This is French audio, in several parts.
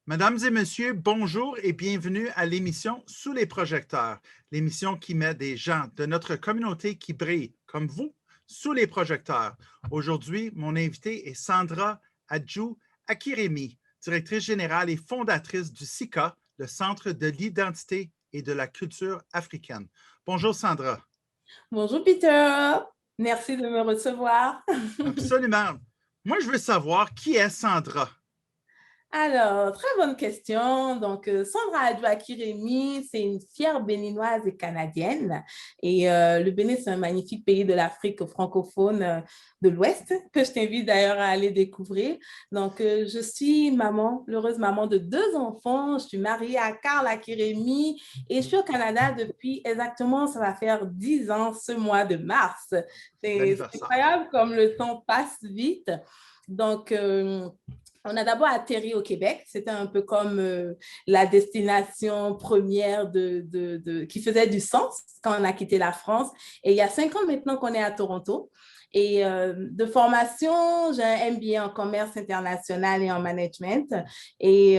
Mesdames et messieurs, bonjour et bienvenue à l'émission Sous les projecteurs, l'émission qui met des gens de notre communauté qui brillent, comme vous, sous les projecteurs. Aujourd'hui, mon invité est Sandra Adjou Akiremi, directrice générale et fondatrice du CICA, le Centre de l'identité et de la culture africaine. Bonjour Sandra. Bonjour Peter, merci de me recevoir. Absolument. Moi, je veux savoir qui est Sandra. Alors, très bonne question. Donc, Sandra Adjoa-Kiremi, c'est une fière béninoise et canadienne. Et le Bénin, c'est un magnifique pays de l'Afrique francophone de l'Ouest que je t'invite d'ailleurs à aller découvrir. Donc, je suis maman, l'heureuse maman de 2 enfants. Je suis mariée à Karl Akiremi et je suis au Canada depuis exactement, ça va faire 10 ans ce mois de mars. C'est L'anniversaire. incroyable comme le temps passe vite. Donc, on a d'abord atterri au Québec. C'était un peu comme la destination première qui faisait du sens quand on a quitté la France. Et il y a 5 ans maintenant qu'on est à Toronto. Et de formation, j'ai un MBA en commerce international et en management. Et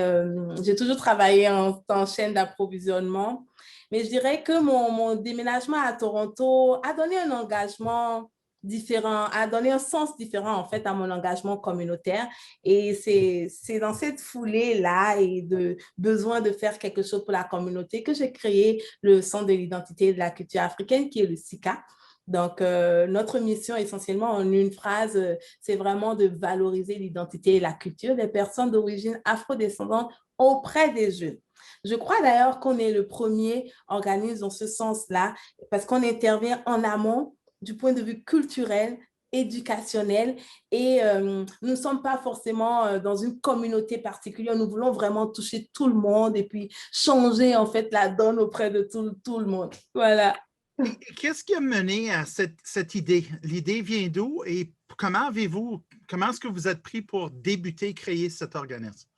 j'ai toujours travaillé en chaîne d'approvisionnement. Mais je dirais que mon déménagement à Toronto a donné un engagement différent, a donné un sens différent en fait à mon engagement communautaire. Et c'est dans cette foulée-là et de besoin de faire quelque chose pour la communauté que j'ai créé le Centre de l'identité et de la culture africaine qui est le CICA. Donc, notre mission essentiellement en une phrase, c'est vraiment de valoriser l'identité et la culture des personnes d'origine afrodescendante auprès des jeunes. Je crois d'ailleurs qu'on est le premier organisme dans ce sens-là parce qu'on intervient en amont du point de vue culturel, éducationnel et nous ne sommes pas forcément dans une communauté particulière. Nous voulons vraiment toucher tout le monde et puis changer en fait la donne auprès de tout le monde. Voilà. Et qu'est-ce qui a mené à cette idée? L'idée vient d'où et comment est-ce que vous êtes pris pour débuter, créer cet organisme?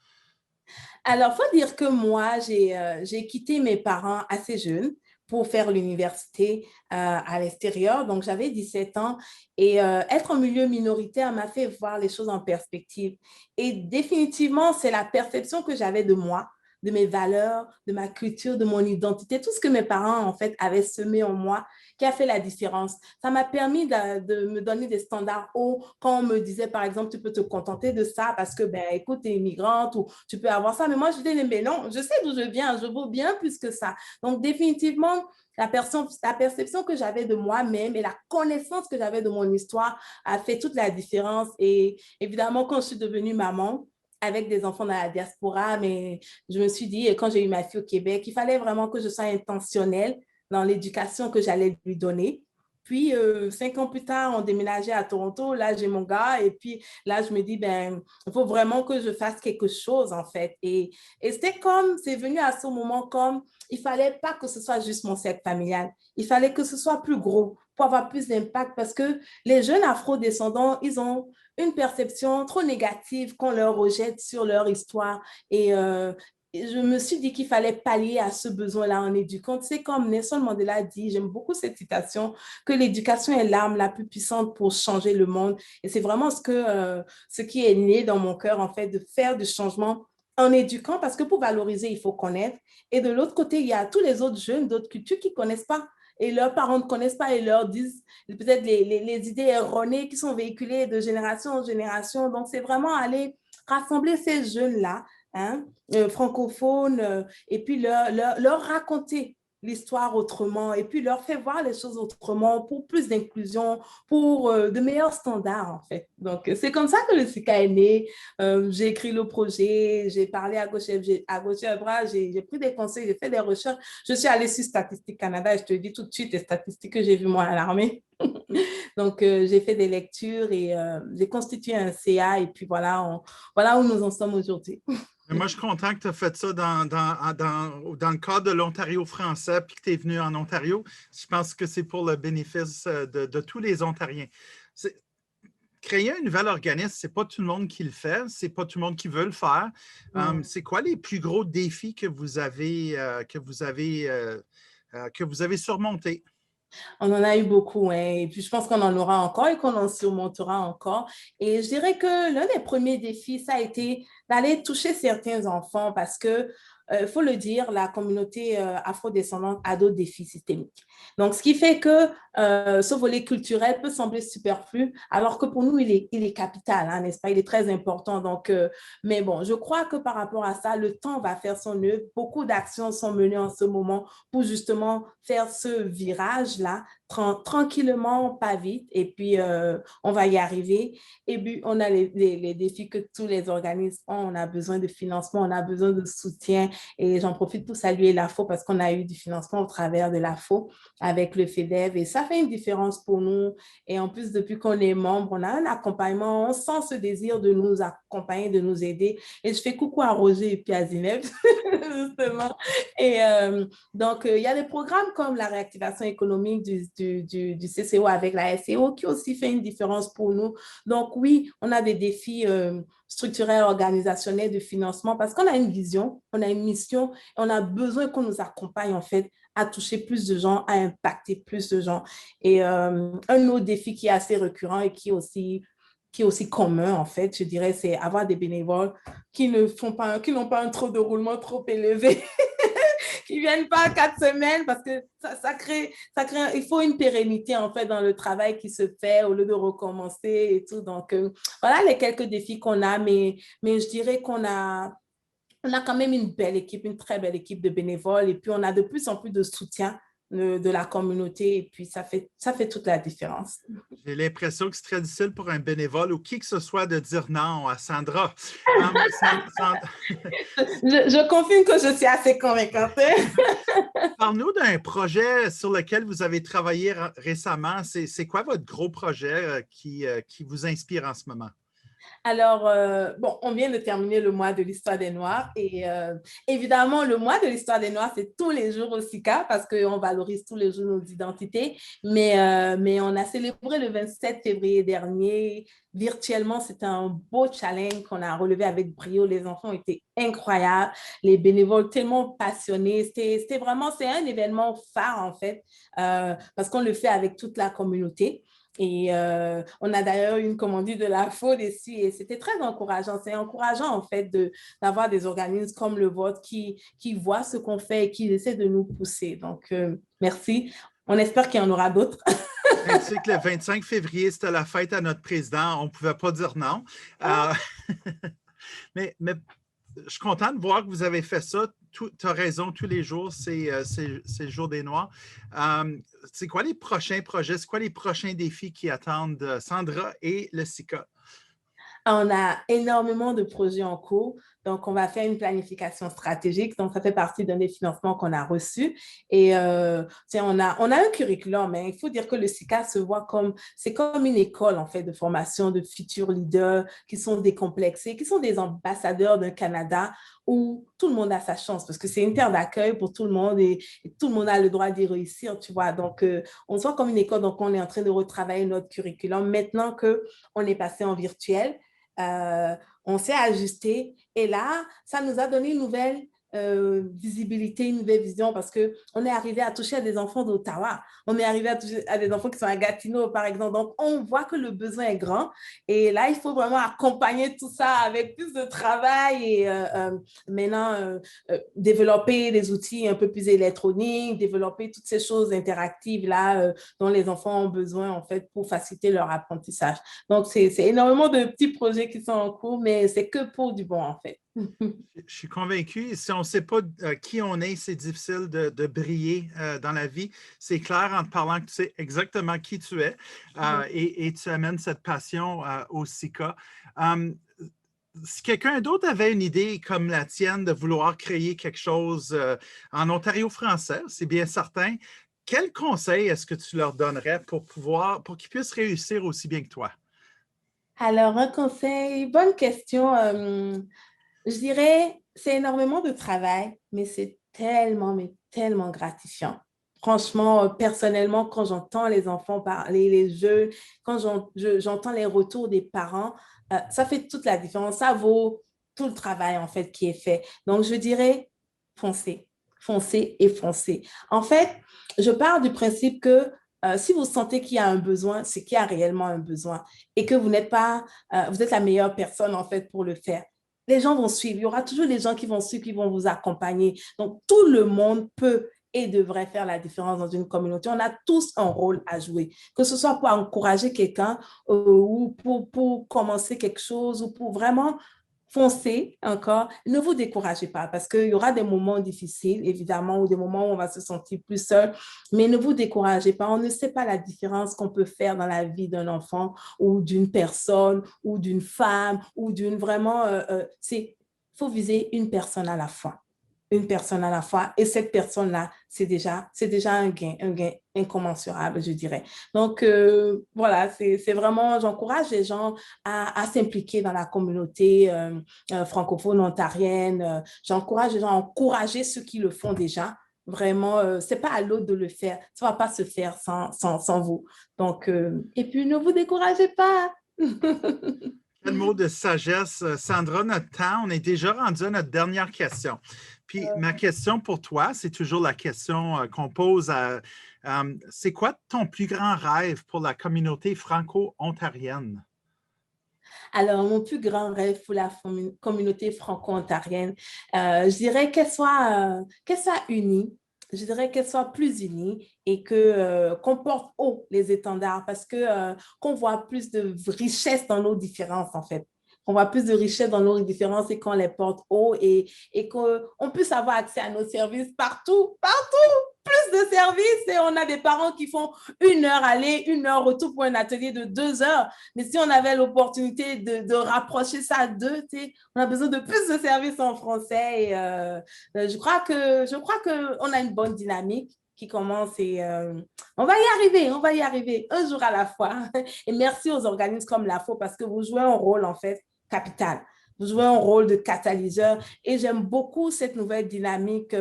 Alors, il faut dire que moi, j'ai quitté mes parents assez jeune pour faire l'université à l'extérieur. Donc, j'avais 17 ans et être en milieu minoritaire m'a fait voir les choses en perspective. Et définitivement, c'est la perception que j'avais de moi, de mes valeurs, de ma culture, de mon identité, tout ce que mes parents, en fait, avaient semé en moi qui a fait la différence. Ça m'a permis de me donner des standards hauts quand on me disait, par exemple, tu peux te contenter de ça parce que, ben, écoute, tu es immigrante ou tu peux avoir ça. Mais moi, je disais, mais non, je sais d'où je viens, je vaux bien plus que ça. Donc, définitivement, la perception que j'avais de moi-même et la connaissance que j'avais de mon histoire a fait toute la différence. Et évidemment, quand je suis devenue maman, avec des enfants dans la diaspora, mais je me suis dit, quand j'ai eu ma fille au Québec, il fallait vraiment que je sois intentionnelle dans l'éducation que j'allais lui donner. Puis, 5 ans plus tard, on déménageait à Toronto. Là, j'ai mon gars. Et puis, là, je me dis, ben, il faut vraiment que je fasse quelque chose, en fait. Et c'était comme, c'est venu à ce moment comme, il ne fallait pas que ce soit juste mon cercle familial. Il fallait que ce soit plus gros pour avoir plus d'impact parce que les jeunes afro-descendants, ils ont une perception trop négative qu'on leur rejette sur leur histoire. Et je me suis dit qu'il fallait pallier à ce besoin-là en éduquant. C'est comme Nelson Mandela dit, j'aime beaucoup cette citation, que l'éducation est l'arme la plus puissante pour changer le monde. Et c'est vraiment ce qui est né dans mon cœur, en fait, de faire du changement en éduquant, parce que pour valoriser, il faut connaître. Et de l'autre côté, il y a tous les autres jeunes d'autres cultures qui ne connaissent pas. Et leurs parents ne connaissent pas et leur disent peut-être les idées erronées qui sont véhiculées de génération en génération. Donc, c'est vraiment aller rassembler ces jeunes-là, hein, francophones, et puis leur raconter l'histoire autrement et puis leur faire voir les choses autrement pour plus d'inclusion, pour de meilleurs standards en fait. Donc, c'est comme ça que le CICA est né. J'ai écrit le projet, j'ai parlé à gauche et à droite, j'ai pris des conseils, j'ai fait des recherches. Je suis allée sur Statistique Canada et je te dis tout de suite les statistiques que j'ai vues moi à l'armée. Donc, j'ai fait des lectures et j'ai constitué un CA et puis voilà où nous en sommes aujourd'hui. Mais moi, je suis content que tu as fait ça dans le cadre de l'Ontario français puis que tu es venu en Ontario. Je pense que c'est pour le bénéfice de tous les Ontariens. Créer un nouvel organisme, ce n'est pas tout le monde qui le fait, ce n'est pas tout le monde qui veut le faire. C'est quoi les plus gros défis que vous avez surmontés? On en a eu beaucoup, hein, et puis je pense qu'on en aura encore et qu'on en surmontera encore. Et je dirais que l'un des premiers défis, ça a été d'aller toucher certains enfants parce que, faut le dire, la communauté afrodescendante a d'autres défis systémiques. Donc, ce qui fait que ce volet culturel peut sembler superflu, alors que pour nous, il est capital, hein, n'est-ce pas? Il est très important. Donc, mais bon, je crois que par rapport à ça, le temps va faire son œuvre. Beaucoup d'actions sont menées en ce moment pour justement faire ce virage-là tranquillement, pas vite, et puis on va y arriver. Et puis, on a les défis que tous les organismes ont. On a besoin de financement, on a besoin de soutien. Et j'en profite pour saluer l'AFO parce qu'on a eu du financement au travers de l'AFO avec le FEDEV. Et ça fait une différence pour nous. Et en plus, depuis qu'on est membre, on a un accompagnement. On sent ce désir de nous accompagner, de nous aider. Et je fais coucou à Roger et puis à Zineb, justement. Et donc, il y a des programmes comme la réactivation économique du CCO avec la SCO qui aussi fait une différence pour nous. Donc, oui, on a des défis structurels, organisationnels de financement parce qu'on a une vision, on a une mission et on a besoin qu'on nous accompagne en fait à toucher plus de gens, à impacter plus de gens. Et un autre défi qui est assez récurrent et qui est aussi commun, en fait, je dirais, c'est avoir des bénévoles qui n'ont pas un taux de roulement trop élevé. Qui ne viennent pas 4 semaines parce que il faut une pérennité en fait dans le travail qui se fait au lieu de recommencer et tout. Donc, voilà les quelques défis qu'on a, mais je dirais on a quand même une belle équipe, une très belle équipe de bénévoles et puis on a de plus en plus de soutien de la communauté et puis ça fait toute la différence. J'ai l'impression que c'est très difficile pour un bénévole ou qui que ce soit de dire non à Sandra. Je confirme que je suis assez convaincante. Parle-nous d'un projet sur lequel vous avez travaillé récemment. C'est quoi votre gros projet qui vous inspire en ce moment? Alors, bon, on vient de terminer le mois de l'histoire des Noirs et évidemment, le mois de l'histoire des Noirs, c'est tous les jours au SICA parce qu'on valorise tous les jours nos identités, mais on a célébré le 27 février dernier virtuellement. C'était un beau challenge qu'on a relevé avec brio. Les enfants étaient incroyables, les bénévoles tellement passionnés. C'était vraiment, c'est un événement phare en fait parce qu'on le fait avec toute la communauté. Et on a d'ailleurs eu une commandite de la faune ici et c'était très encourageant. C'est encourageant en fait d'avoir des organismes comme le vôtre qui voient ce qu'on fait et qui essaient de nous pousser. Donc, merci. On espère qu'il y en aura d'autres. Tu sais que le 25 février, c'était la fête à notre président. On ne pouvait pas dire non. Mais je suis content de voir que vous avez fait ça. Tu as raison, tous les jours, c'est le jour des Noirs. C'est quoi les prochains projets? C'est quoi les prochains défis qui attendent Sandra et le SICA? On a énormément de projets en cours. Donc, on va faire une planification stratégique. Donc, ça fait partie d'un des financements qu'on a reçus. Et on a un curriculum, mais il faut dire que le SICA se voit c'est comme une école, en fait, de formation de futurs leaders qui sont décomplexés, qui sont des ambassadeurs d'un Canada où tout le monde a sa chance parce que c'est une terre d'accueil pour tout le monde et tout le monde a le droit d'y réussir, tu vois. Donc, on se voit comme une école. Donc, on est en train de retravailler notre curriculum maintenant qu'on est passé en virtuel. On s'est ajusté et là, ça nous a donné une nouvelle visibilité, une nouvelle vision parce qu'on est arrivé à toucher à des enfants d'Ottawa, on est arrivé à toucher à des enfants qui sont à Gatineau, par exemple. Donc, on voit que le besoin est grand et là, il faut vraiment accompagner tout ça avec plus de travail et maintenant, développer des outils un peu plus électroniques, développer toutes ces choses interactives là dont les enfants ont besoin en fait pour faciliter leur apprentissage. Donc, c'est énormément de petits projets qui sont en cours, mais c'est que pour du bon en fait. Je suis convaincu. Si on ne sait pas qui on est, c'est difficile de briller dans la vie. C'est clair en te parlant que tu sais exactement qui tu es et tu amènes cette passion au SICA. Si quelqu'un d'autre avait une idée comme la tienne de vouloir créer quelque chose en Ontario français, c'est bien certain, quel conseil est-ce que tu leur donnerais pour qu'ils puissent réussir aussi bien que toi? Alors, un conseil, bonne question. Je dirais, c'est énormément de travail, mais c'est tellement, mais tellement gratifiant. Franchement, personnellement, quand j'entends les enfants parler, les jeunes, quand j'entends les retours des parents, ça fait toute la différence. Ça vaut tout le travail, en fait, qui est fait. Donc, je dirais, foncez, foncez et foncez. En fait, je pars du principe que si vous sentez qu'il y a un besoin, c'est qu'il y a réellement un besoin et que vous n'êtes pas, vous êtes la meilleure personne en fait pour le faire. Les gens vont suivre. Il y aura toujours des gens qui vont suivre, qui vont vous accompagner. Donc, tout le monde peut et devrait faire la différence dans une communauté. On a tous un rôle à jouer, que ce soit pour encourager quelqu'un ou pour commencer quelque chose ou pour vraiment foncez encore, ne vous découragez pas parce qu'il y aura des moments difficiles, évidemment, ou des moments où on va se sentir plus seul, mais ne vous découragez pas. On ne sait pas la différence qu'on peut faire dans la vie d'un enfant ou d'une personne ou d'une femme ou d'une vraiment, il faut viser une personne à la fois. Une personne à la fois. Et cette personne-là, c'est déjà un gain incommensurable, je dirais. Donc, voilà, c'est vraiment, j'encourage les gens à s'impliquer dans la communauté francophone ontarienne. J'encourage les gens à encourager ceux qui le font déjà. Vraiment, ce n'est pas à l'autre de le faire. Ça ne va pas se faire sans vous. Donc, et puis, ne vous découragez pas. Quel mot de sagesse. Sandra, notre temps, on est déjà rendu à notre dernière question. Puis ma question pour toi, c'est toujours la question qu'on pose c'est quoi ton plus grand rêve pour la communauté franco-ontarienne? Alors, mon plus grand rêve pour la communauté franco-ontarienne, je dirais qu'elle soit unie. Je dirais qu'elle soit plus unie et qu'on porte haut les étendards parce qu'on voit plus de richesse dans nos différences, en fait. On voit plus de richesse dans nos différences et qu'on les porte haut et qu'on puisse avoir accès à nos services partout, plus de services et on a des parents qui font 1 heure aller, 1 heure retour pour un atelier de 2 heures. Mais si on avait l'opportunité de rapprocher ça à 2, on a besoin de plus de services en français. Et je crois qu'on a une bonne dynamique qui commence et on va y arriver un jour à la fois. Et merci aux organismes comme l'AFO parce que vous jouez un rôle en fait capital. Vous jouez un rôle de catalyseur et j'aime beaucoup cette nouvelle dynamique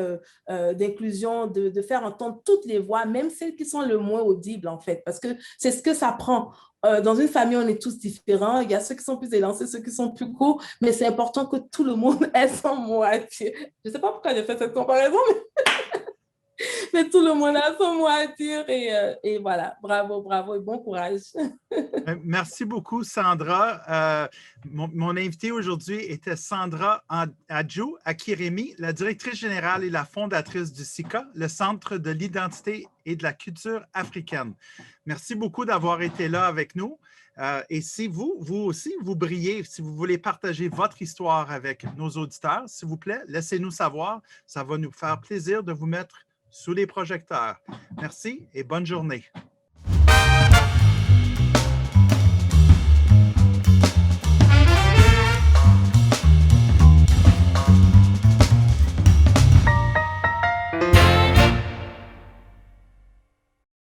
d'inclusion, de faire entendre toutes les voix, même celles qui sont le moins audibles en fait, parce que c'est ce que ça prend. Dans une famille, on est tous différents. Il y a ceux qui sont plus élancés, ceux qui sont plus courts, mais c'est important que tout le monde ait son mot à dire. Je ne sais pas pourquoi j'ai fait cette comparaison, mais tout le monde a son mot à dire et voilà, bravo et bon courage. Merci beaucoup, Sandra. Mon invité aujourd'hui était Sandra Adjou Akiremi, la directrice générale et la fondatrice du CICA, le Centre de l'identité et de la culture africaine. Merci beaucoup d'avoir été là avec nous. Et si vous aussi, vous brillez, si vous voulez partager votre histoire avec nos auditeurs, s'il vous plaît, laissez-nous savoir. Ça va nous faire plaisir de vous mettre sous les projecteurs. Merci et bonne journée.